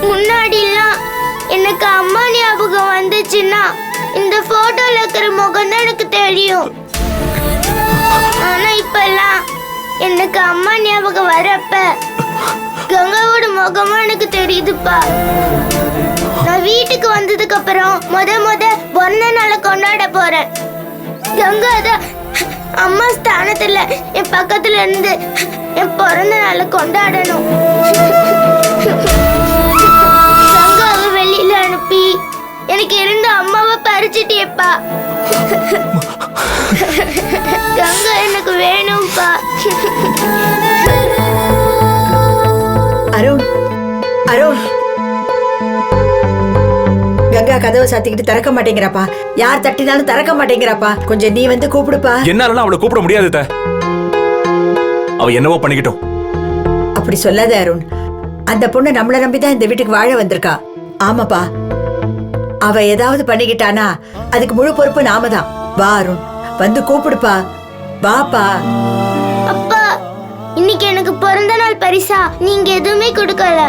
முன்னாடிலாம் எனக்கு அம்மா ஞாபகம் வந்துச்சுன்னா இந்த போட்டோல இருக்கிற முகம் தான் எனக்கு தெரியும். ஆனா இப்பெல்லாம் எனக்கு அம்மா ஞாபகம் வரப்ப கங்காவோட முகமும் எனக்கு தெரியுதுப்பா. நான் வீட்டுக்கு வந்ததுக்கு அப்புறம் முத பிறந்த நாளை கொண்டாட போறேன். கங்கா தான் அம்மா ஸ்தானத்துல என் பக்கத்துல இருந்து என் பிறந்த நாளை கொண்டாடணும். கங்காவை வெளியில அனுப்பி எனக்கு இருந்த அம்மாவை பறிச்சிட்டியப்பா. கங்கா எனக்கு வேணும்பா. அருண், அருண், கங்கா கதவை சாத்திக்கிட்டு திறக்க மாட்டேங்கிறாப்பா. யார் தட்டினாலும் திறக்க மாட்டேங்கிறாப்பா. கொஞ்சம் நீ வந்து கூப்பிடுப்பா. என்னால அவளை கூப்பிட முடியாது. அவ என்னவோ பண்ணிக்கிட்டோம். அப்படி சொல்லாத அருண். அந்த பொண்ணு நம்மள நம்பிதான் இந்த வீட்டுக்கு வாழ வந்திருக்கா. ஆமாப்பா, அவ ஏதாவது பண்ணிக்கிட்டானா அதுக்கு முழு பொறுப்பு நாம தான். வா அருண், வந்து கூப்பிடுப்பா. வாப்பா. அப்பா, இன்னைக்கு எனக்கு பிறந்த நாள் பரிசா நீங்க எதுவுமே கொடுக்கல.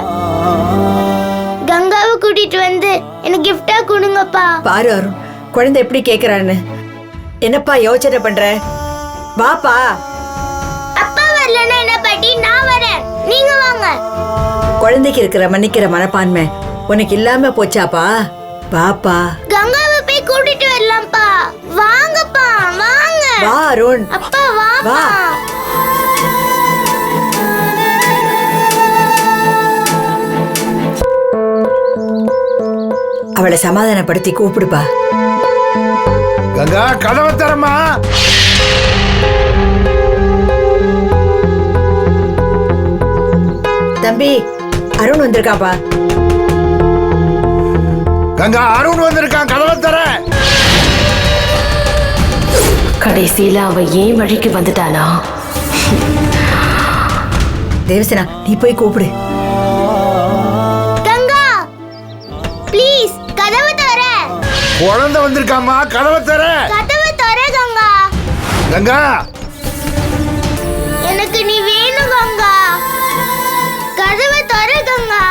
கங்காவை கூட்டிட்டு வந்து எனக்கு கிஃப்டா கொடுங்கப்பா. பாரு அருண், குழந்தை எப்படி கேக்குறான்னு. என்னப்பா யோசனை பண்ற? வாப்பா. அப்பா வரலன்னா என்ன பாட்டி, நான் வரேன், நீங்க வாங்க. குழந்தைக்கு இருக்கிற மன்னிக்கிற மனப்பான்மை உனக்கு இல்லாம போச்சாப்பா? வாப்பா. கங்காவை போய் கூட்டிட்டு வரலாம்ப்பா. வாங்கப்பா, வாங்க. வா அருண். அப்பா வாப்பா. வா. அவளை சமாதானப்படுத்தி கூப்பிடுப்பா. கங்கா, கதவை தரமா. தம்பி, அருண் வந்திருக்காப்பா. கங்கா, அருண் வந்திருக்கான், கதவை தர. கடைசியில அவ ஏன் வழிக்கு வந்துட்டானா? தேவசனா, நீ போய் கூப்பிடு. கங்கா, ப்ளீஸ் கதவை தர. குழந்தை வந்திருக்காமா, கதவை தர. கதவை தர கங்கா. கங்கா, எனக்கு நீ வேணும் கங்கா. கதவை தர கங்கா.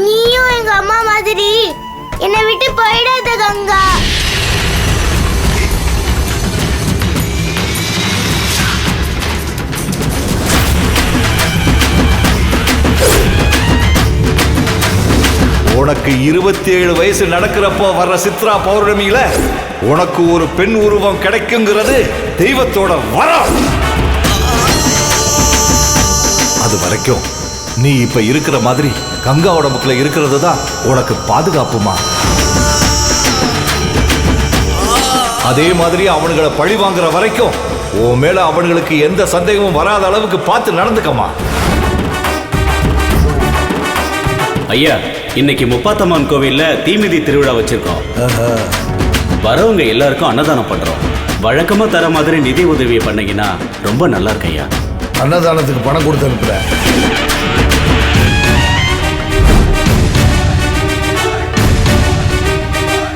நீயும் எங்க அம்மா மாதிரி என்னை விட்டு போயிடாத கங்கா. உனக்கு 27 வயசு நடக்கிறப்போ வர்ற சித்ரா பௌர்ணமியில உனக்கு ஒரு பெண் உருவம் கிடைக்குங்கிறது தெய்வத்தோட வரம். அது வரைக்கும் நீ இப்ப இருக்கிற மாதிரி கங்கா உடம்புக்குள்ள இருக்கிறது தான் உனக்கு பாதுகாப்புமா. அதே மாதிரி அவனுங்களை பழி வாங்குற வரைக்கும் உன் மேல அவனுங்களுக்கு எந்த சந்தேகமும் வராத அளவுக்கு பார்த்து நடந்துக்கமா. ஐயா, இன்னைக்கு முப்பாத்தம்மன் கோவில்ல தீமிதி திருவிழா வச்சிருக்கோம். வரவங்க எல்லாருக்கும் அன்னதானம் பண்றோம். வழக்கமா தர மாதிரி நிதி உதவியை பண்ணீங்கன்னா ரொம்ப நல்லா இருக்கு ஐயா. அன்னதானத்துக்கு பணம் கொடுத்து அனுப்புற.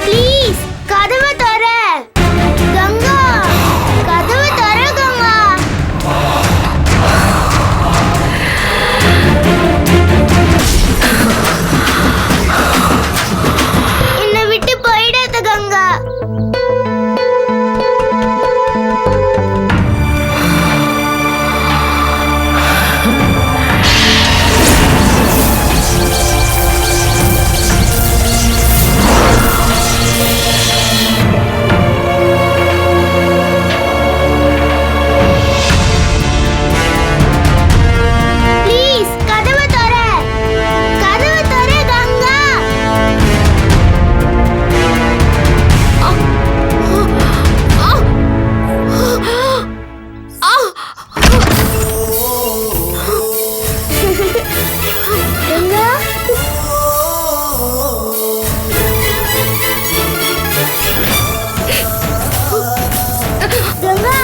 ப்ளீஸ் கதவை தர கங்கா. கதவை தர கங்கா. என்னை விட்டு போயிடாத கங்கா. ப்ளீஸ் கதவை தர. கதவை தர கங்கா. கங்கா. கங்கா.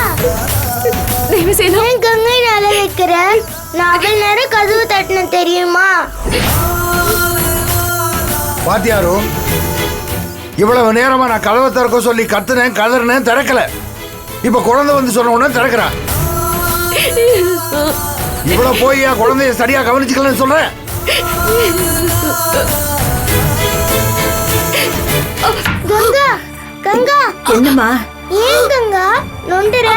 ஏன் கங்கை நாள வைக்கிறேன்? நான் அவ்வளவு நேரம் கதவு தட்டின தெரியுமா? பாத்தியாரு, இவ்வளவு நேரமா நான் கதவை திறக்க சொல்லி கத்துனேன், கதறினேன், திறக்கல. இப்ப குழந்தை வந்து சொன்ன உடனே திறக்கிறா. இவ்வளவு போய் என் குழந்தைய சரியா கவனிச்சுக்கலன்னு சொல்றேன். கங்கா கங்கா என்னம்மா? ஏன் கங்கா நொண்டுற?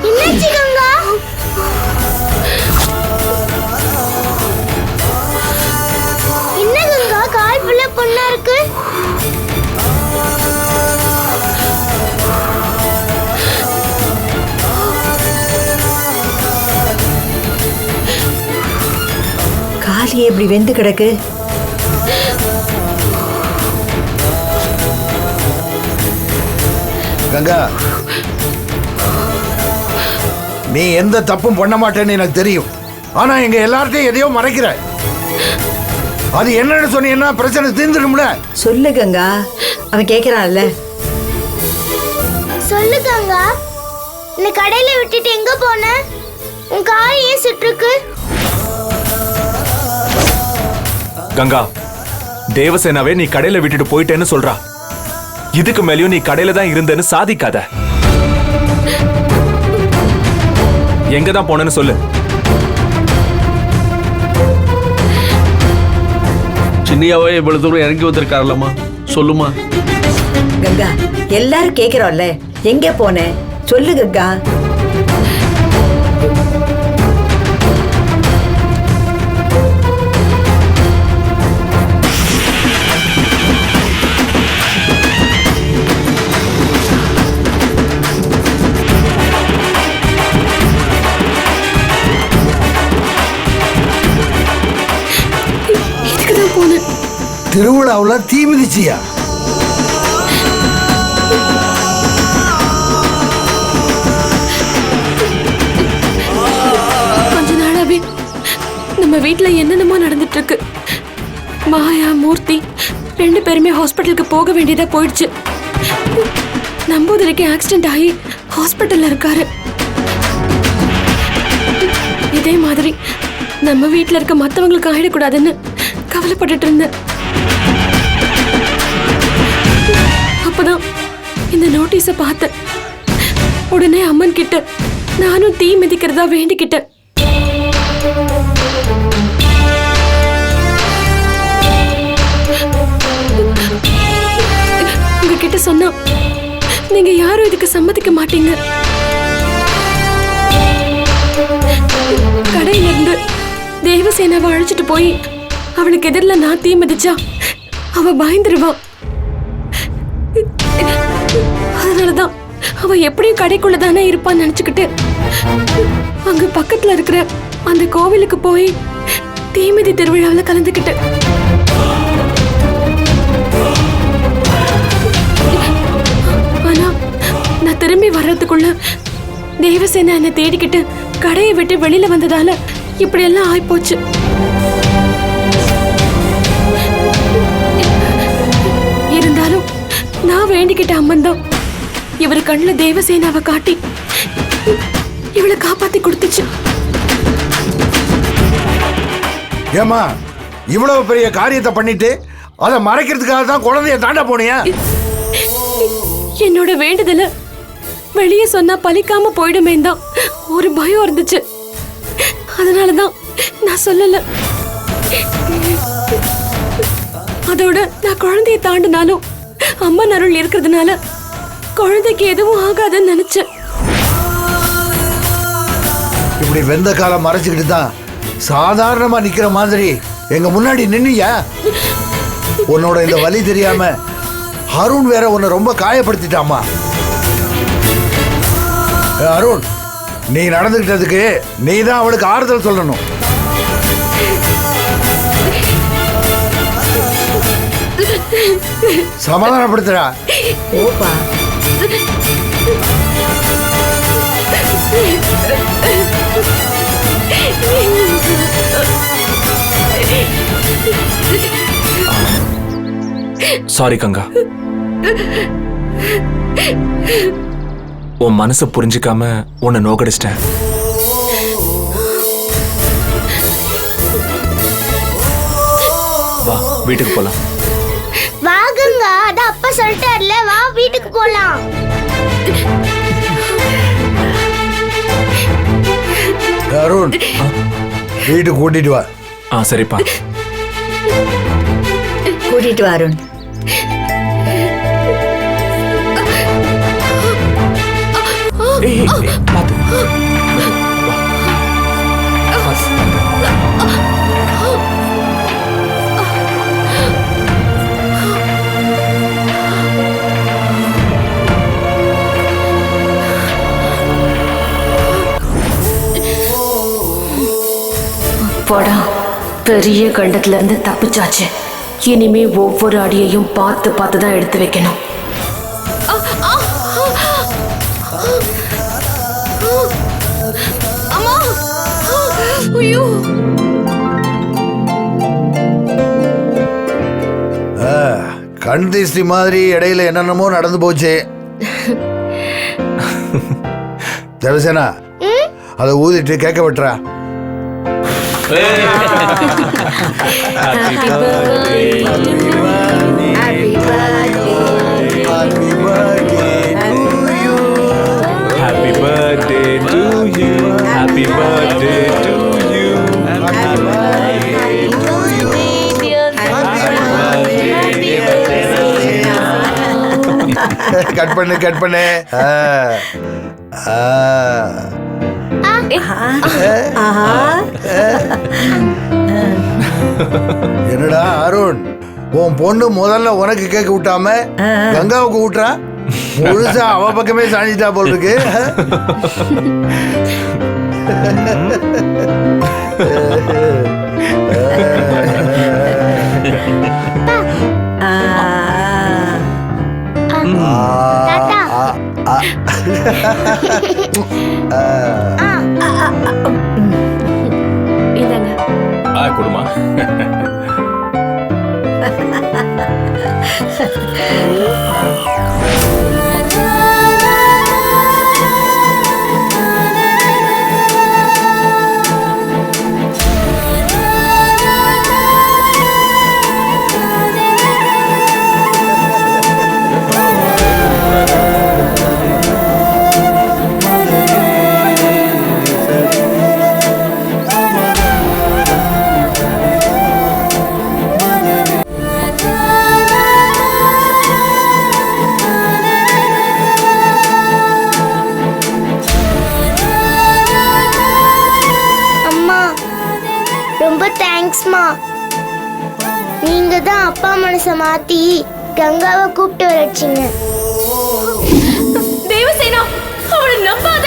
என்னாச்சு கங்கா? என்ன கங்கா கால் ஃபுல்லா புண்ணா இருக்கு? காலியே இப்படி வெந்து கிடக்கு. கங்கா, நீ எந்த தப்பும் பண்ண மாட்டேன்னு எனக்கு தெரியும். ஆனா எங்க எல்லார்ட்டையும் எதையோ மறைக்கிற. அது என்னன்னு சொன்னீங்கன்னா பிரச்சனை தீர்ந்துடும்ல. சொல்லு கங்கா, அவன் கேக்குறான்ல. சொல்லு கங்கா, இந்த கடையில விட்டுட்டு எங்க போன? உன் கால் ஏன் சுற்றுக்கு? கங்கா, தேவசேனாவே நீ கடையில விட்டுட்டு போயிட்டேன்னு சொல்றா. இதுக்கு மேலயும் நீ கடையில தான் இருந்தேன்னு சாதிக்காத. எங்க தான் போனேன்னு சொல்லு. சின்னியாவே இவ்வளவு தூரம் இறங்கி வந்திருக்காருல்லம்மா, சொல்லுமா. கங்கா, எல்லாரும் கேக்குறோம்ல, எங்க போன சொல்லு கங்கா. திருவிழாவுல தீ மிதிச்சியா? கொஞ்ச நாளாவே நம்ம வீட்ல என்னென்னமோ நடந்துட்டு இருக்கு. மாயா, மூர்த்தி 2 பேருமே ஹாஸ்பிட்டலுக்கு போக வேண்டியதா போயிடுச்சு. நம்பூதிரிக்கு ஆக்சிடென்ட் ஆகி ஹாஸ்பிட்டல்ல இருக்காரு. இதே மாதிரி நம்ம வீட்ல இருக்க மத்தவங்களுக்கு ஆயிடக்கூடாதுன்னு கவலைப்பட்டுட்டு இருந்தேன். அப்பதான் இந்த நோட்டீஸ பார்த்தேன். உடனே அம்மன் கிட்ட நானும் தீ மிதிக்கிறதா வேண்டிக்கிட்டேன். உங்ககிட்ட சொன்னா நீங்க யாரும் இதுக்கு சம்மதிக்க மாட்டீங்க. கடையில இருந்து தேவசேனாவை அழைச்சிட்டு போய் அவளுக்கு எதிரில் நான் தீ மிதிச்சா அவ பயந்துருவா. அதனாலதான் அவ எப்படியும் கடைக்குள்ளதானே இருப்பான்னு நினைச்சுக்கிட்டு அங்க பக்கத்துல இருக்கிற அந்த கோவிலுக்கு போய் தீமிதி திருவிழாவில் கலந்துக்கிட்டு. ஆனா நான் திரும்பி வர்றதுக்குள்ள தேவசேனா என்னை தேடிக்கிட்டு கடையை விட்டு வெளியில வந்ததால இப்படி எல்லாம் ஆயிப்போச்சு. இருந்தாலும் நான் வேண்டிக்கிட்ட அம்மன் தான் இவர் கண்ணுல தேவசேனாவை காட்டி இவளை காப்பாத்தி கொடுத்துச்சு. ஏமா, இவ்வளவு பெரிய காரியத்தை பண்ணிட்டு அதை மறைக்கிறதுக்காக தான் குழந்தைய தாண்ட போனியா? என்னோட வேண்டுதல வெளியே சொன்னா பலிக்காம போயிடுமே தான் ஒரு பயம் இருந்துச்சு. அதனாலதான் நான் சொல்லல. அதோட நான் குழந்தைய தாண்டினாலும் அம்மன் அருள் இருக்கிறதுனால குழந்தைக்கு எதுவும் ஆகாதுன்னு நினைச்சேன். இப்படி வெந்த காலம் மறைச்சுக்கிட்டு தான் சாதாரணமா நிக்கிற மாதிரி எங்க முன்னாடி நின்னியா? உன்னோட இந்த வலி தெரியாம அருண் வேற உன்னை ரொம்ப காயப்படுத்திட்டாமா. அருண், நீ நடந்துகிட்டதுக்கு நீ தான் அவளுக்கு ஆறுதல் சொல்லணும். சமாதானப்படுத்துறா. ஓப்பா, சாரி கங்கா, உன் மனசை புரிஞ்சுக்காம உன்னை நோக்கடிச்சிட்டேன். வா, வீட்டுக்கு போலாம். வா கங்கா, அத அப்பா சொல்லிட்டார்ல, வா வீட்டுக்கு போலாம். அருண் வீட்டுக்கு கூட்டிட்டு வா. சரிப்பா. கூட்டிட்டு வா அருண். பாத்து. போடா, பெரிய கண்டத்துல இருந்து தப்பிச்சாச்சு. இனிமே ஒவ்வொரு அடியையும் பார்த்து பார்த்து தான் எடுத்து வைக்கணும். கண் திஷ்டி மாதிரி இடையில என்னென்னமோ நடந்து போச்சு. தேவசேனா, அதை ஊதிட்டு கேட்க விட்டுறா. Happy birthday to you. Happy birthday to you. Happy birthday to you. Cut பண்ணு கட் பண்ணு. என்னடா அருண், உன் பொண்ணு முதல்ல உனக்கு கேட்க விட்டாம கங்காவுக்கு விட்டுறா. முழுசா அவ பக்கமே சாஞ்சிட்டா போல் இருக்கு. குடுமா. நீங்க தான் அப்பா மனசை மாத்தி கங்காவை கூப்பிட்டு வரச்சிங்க. தேவசேனா, அவளை நம்பாத.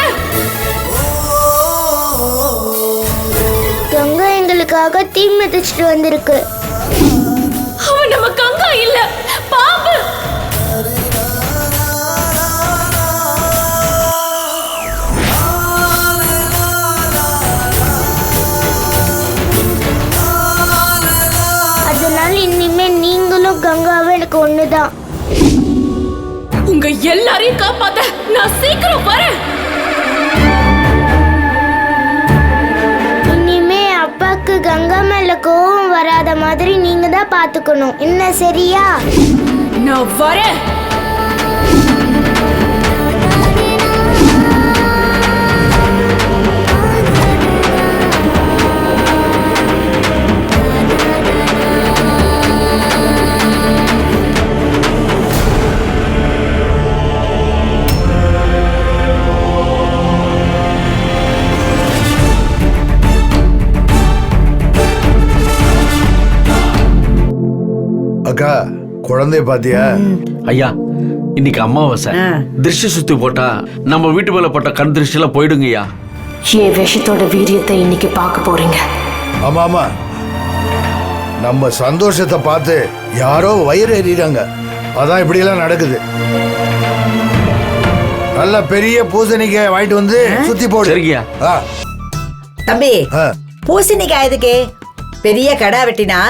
கங்கா எங்களுக்காக தீ மிதிச்சிட்டு வந்திருக்கு. அவன் நம்ம கங்கா இல்ல, பாம்பு. இனிமே நீங்களும் கங்காவும் எனக்கு ஒண்ணுதான். உங்க எல்லாரையும் காப்பாத்த நான் சீக்கிரம் வரேன். இனிமே அப்பாக்கு கங்கா மேல கோவம் வராத மாதிரி நீங்க தான் பாத்துக்கணும். என்ன சரியா? நான் வரேன். அக்கா, குழந்தைய பாத்தியா? ஐயா, இன்னைக்கு அமாவாசை. திருஷ்டி சுத்தி போட்டா நம்ம வீட்டு மேல போட்ட கண் திருஷ்டி எல்லாம் போயிடுங்கய்யா. என் விஷத்தோட வீரியத்தை இன்னைக்கு பார்க்க போறீங்க. ஆமா ஆமா, நம்ம சந்தோஷத்தை பார்த்து யாரோ வயிறு எறிறாங்க. அதான் இப்படி எல்லாம் நடக்குது. நல்ல பெரிய பூசணிக்காய் வாங்கிட்டு வந்து சுத்தி போடு. சரிங்கய்யா. தம்பி, பூசணிக்காய் எதுக்கு? பெரிய கடா வெட்டினா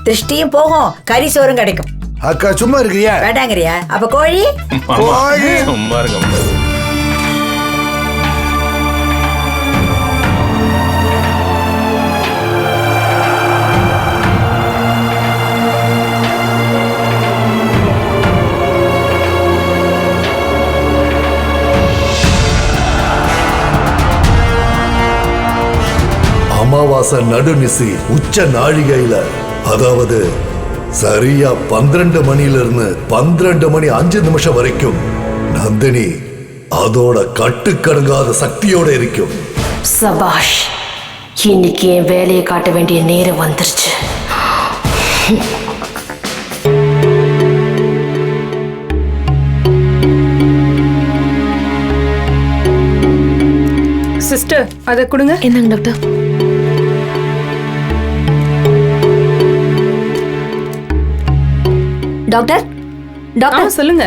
திருஷ்டியும் போகும், கறி சோறும் கிடைக்கும். அக்கா சும்மா இருக்கிறியா? வேண்டாங்கறியா? அப்ப கோழி? கோழி சும்மா இருக்க. அமாவாசை நடுநிசி உச்ச நாழிகையில, அதாவது சரியா 12 மணியிலிருந்து 12 மணி 5 நிமிஷம் வரைக்கும் நந்தினி அதோட கட்டுக்கடங்காத சக்தியோட இருக்கும். சபாஷ், இன்னைக்கு என் வேலையை காட்ட வேண்டிய நேரம் வந்துருச்சு. சிஸ்டர், அதை கொடுங்க. என்னங்க டாக்டர்? டாக்டர், டாக்டர் சொல்லுங்க.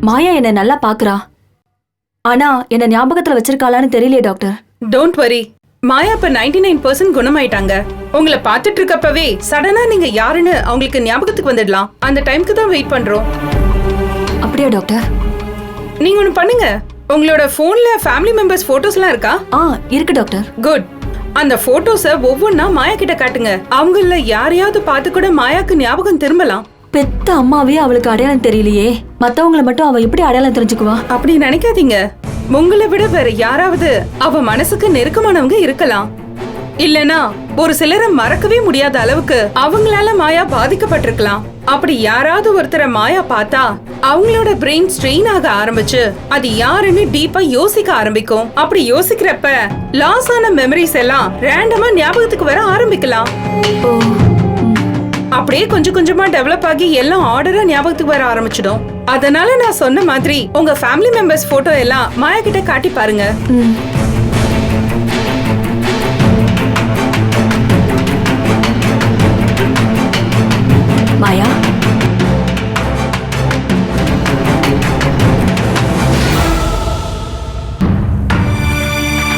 மாயா என்ன நல்லா பாக்குறா, ஆனா என்ன ஞாபகத்துல வச்சிருக்காளான்னு தெரியலையே டாக்டர். டோன்ட் வரி, மாயா இப்ப 99% குணமாயிட்டாங்க. உங்களை பார்த்துட்டு இருக்கப்பவே சடனா நீங்க யாருன்னு அவங்களுக்கு ஞாபகத்துக்கு வந்துடலாம். அந்த டைம்க்கு தான் வெயிட் பண்றோம். அப்படியா டாக்டர்? நீங்க ஒண்ணு பண்ணுங்க, உங்களோட போன்ல ஃபேமிலி மெம்பர்ஸ் போட்டோஸ்லாம் இருக்கா? இருக்கு டாக்டர். குட். அந்த போட்டோஸ ஒவ்வொன்னா மாயா கிட்ட காட்டுங்க. அவங்கள யாரையாவது பார்த்து கூட மாயாக்கு ஞாபகம் திரும்பலாம். பெத்த அம்மாவே அவளுக்கு அடையாளம் தெரியலையே, மத்தவங்கள மட்டும் அவ எப்படி அடையாளம் தெரிஞ்சுக்குவா? அப்படி நினைக்காதீங்க. உங்களை விட வேற யாராவது அவ மனசுக்கு நெருக்கமானவங்க இருக்கலாம். இல்லனா ஒரு சிலரை மறக்கவே முடியாத அளவுக்கு அவங்களால மாயா பாதிக்கப்பட்டிருக்கலாம். அப்படி யாராவது ஒருத்தரை மாயா பார்த்தா அவங்களோட பிரெயின் ஸ்ட்ரெயின் ஆக ஆரம்பிச்சு அது யாருன்னு டீப்பா யோசிக்க ஆரம்பிக்கும். அப்படி யோசிக்கிறப்ப லாஸ் ஆன மெமரிஸ் எல்லாம் ரேண்டமா ஞாபகத்துக்கு வர ஆரம்பிக்கலாம். அப்படியே கொஞ்சம் கொஞ்சமா டெவலப் ஆகி எல்லாம் ஆர்டரா ஞாபகத்துக்கு வர ஆரம்பிச்சிடும். அதனால நான் சொன்ன மாதிரி உங்க ஃபேமிலி மெம்பர்ஸ் போட்டோ எல்லாம் மாயா கிட்ட காட்டி பாருங்க. மாயா,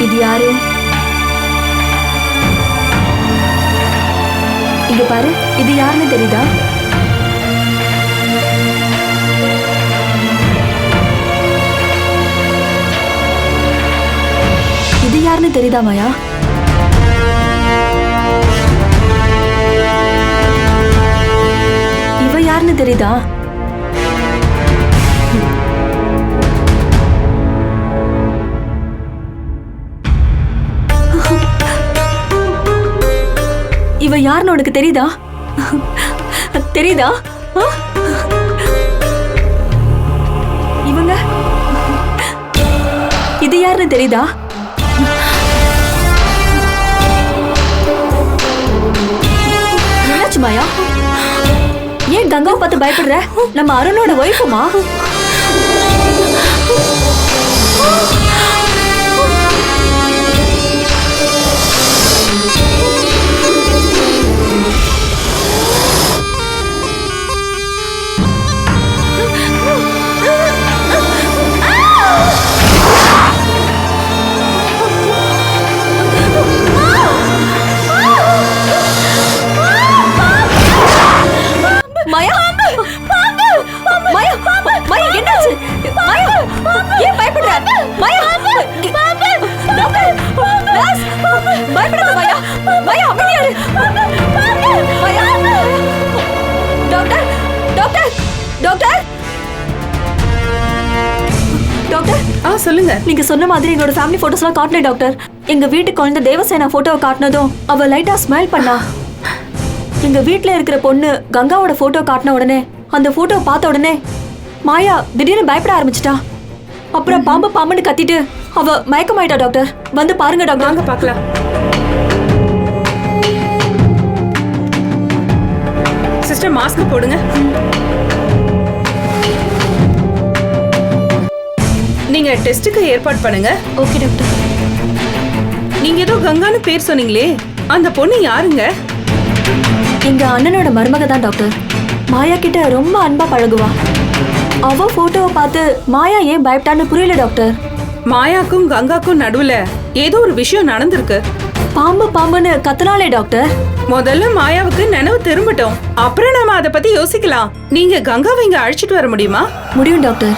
இது யாரு? இங்க பாரு, இது யாருன்னு தெரியுதா? இது யாருன்னு தெரியுதா மாயா? இவ யாருன்னு தெரியுதா? இவ யாருன்னு உனக்கு தெரியுதா? தெரியுதா? இவங்க இது யாருன்னு தெரியுதா? என்னாச்சு மாயா? ஏன் கங்காவை பார்த்து பயப்படுற? நம்ம அருணோட ஒய்ஃபுமா? மாயா, மாயா, மாயா, என்னாச்சு? மாயா, ஏன் பயப்படுற? மாயா, டாக்டர், நர்ஸ், பயப்படாத மாயா. மாயா, அமைதியா இரு. மாயா, டாக்டர், டாக்டர், டாக்டர், டாக்டர். சொல்லுங்க. நீங்க சொன்ன மாதிரி எங்களோட ஃபேமிலி போட்டோஸ்லாம் காட்டினேன் டாக்டர். எங்க வீட்டு குழந்தை தேவசேனா போட்டோவை காட்டினதும் அவ லைட்டா ஸ்மைல் பண்ணா. எங்க வீட்ல இருக்கிற பொண்ணு கங்காவோட போட்டோ காட்டின உடனே, அந்த போட்டோ பார்த்த உடனே மாயா திடீர்னு பயப்பட ஆரம்பிச்சிட்டா. அப்புறம் பாம்பு பாம்புன்னு கத்திட்டு அவ மயக்கமாயிட்டா டாக்டர். வந்து பாருங்க டாக்டர். வாங்க பார்க்கலாம். சிஸ்டர், மாஸ்க் போடுங்க. நீங்க டெஸ்டுக்கு ஏற்பாடு பண்ணுங்க. Okay doctor. நீங்க ஏதோ கங்கான்னு பேர் சொன்னீங்களே, அந்த பொண்ணு யாருங்க? எங்க அண்ணனோட மருமக தான் டாக்டர். மாயா கிட்ட ரொம்ப அன்பா பழகுவா. அவ போட்டோவை பார்த்து மாயா ஏன் பயப்பட்டான்னு புரியல டாக்டர். மாயாக்கும் கங்காக்கும் நடுவுல ஏதோ ஒரு விஷயம் நடந்திருக்கு. பாம்பு பாம்புன்னு கத்துனாலே டாக்டர். முதல்ல மாயாவுக்கு நினைவு திரும்பட்டும், அப்புறம் நாம அதை பத்தி யோசிக்கலாம். நீங்க கங்காவை இங்க அழைச்சிட்டு வர முடியுமா? முடியும் டாக்டர்.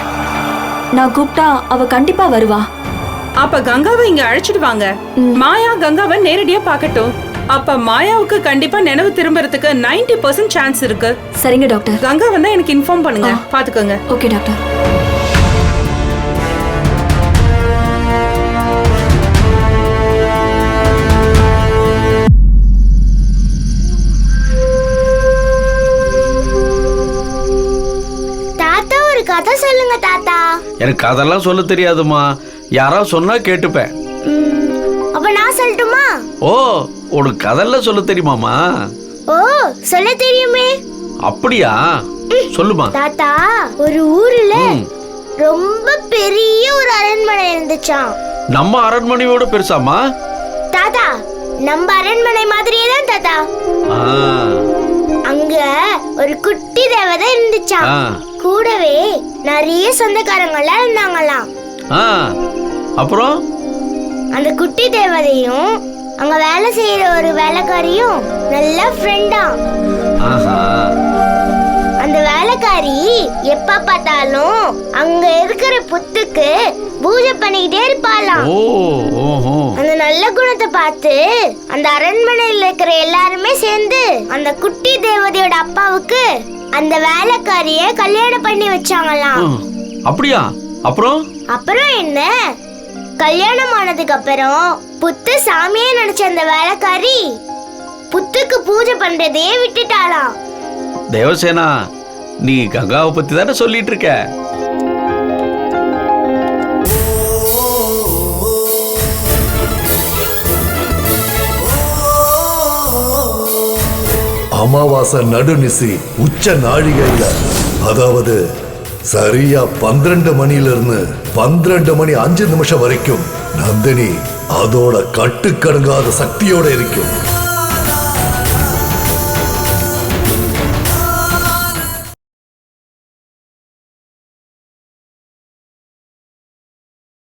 நான் கூப்பிட்டா அவ கண்டிப்பா வருவா. அப்ப கங்காவை இங்க அழைச்சிட்டு வாங்க. மாயா கங்காவை நேரடியா பார்க்கட்டும். அப்ப மாயாவுக்கு கண்டிப்பா நினைவு திரும்பறதுக்கு 90% சான்ஸ் இருக்கு. சரிங்க டாக்டர். கங்கா வந்தா எனக்கு இன்ஃபார்ம் பண்ணுங்க. பாத்துக்கோங்க. Okay doctor. கதை சொல்லுங்க தாத்தா. எனக்கு அதெல்லாம் சொல்ல தெரியாதுமா, யாராவது சொன்னா கேட்டுப்பேன். அப்ப நான் சொல்லட்டுமா? ஓ, உனக்கு கதெல்லாம் சொல்ல தெரியுமாமா? ஓ, சொல்ல தெரியுமே. அப்படியா? சொல்லுமா. தாத்தா, ஒரு ஊர்ல ரொம்ப பெரிய ஒரு அரண்மனை இருந்துச்சாம். நம்ம அரண்மனையோட பெருசாமா? தாத்தா, நம்ம அரண்மனை மாதிரியே தான் தாத்தா. அங்க ஒரு குட்டி தேவதை இருந்துச்சாம். கூடவே நிறைய சொந்தக்காரங்க எல்லாம் இருந்தாங்களாம். அப்புறம் அந்த குட்டி தேவதையும் அங்க வேலை செய்யற ஒரு வேலைக்காரியும் நல்ல ஃப்ரெண்டா. அந்த வேலைக்காரி எப்ப பார்த்தாலும் அங்க இருக்கிற புத்துக்கு பூஜை பண்ணிக்கிட்டே இருப்பாளாம். அந்த நல்ல குணத்தை பார்த்து அந்த அரண்மனையில் இருக்கிற எல்லாருமே சேர்ந்து அந்த குட்டி தேவதையோட அப்பாவுக்கு அந்த வேலைக்காரிய கல்யாணம் பண்ணி வச்சாங்களாம். அப்படியா? அப்புறம் என்ன, கல்யாணம் ஆனதுக்கு அப்புறம் புத்து சாமியே நினைச்ச அந்த வேலைக்காரி புத்துக்கு பூஜை பண்றதே விட்டுட்டாளாம். தேவசேனா, நீ கங்காவை பத்தி தானே சொல்லிட்டு இருக்க? அமாவாசை நடுநிசி உச்ச நாழிகையில, அதாவது சரியா 12 மணியிலிருந்து 12 மணி 5 நிமிஷம் வரைக்கும் நந்தினி அதோட கட்டுக்கடங்காத சக்தியோட இருக்கும்.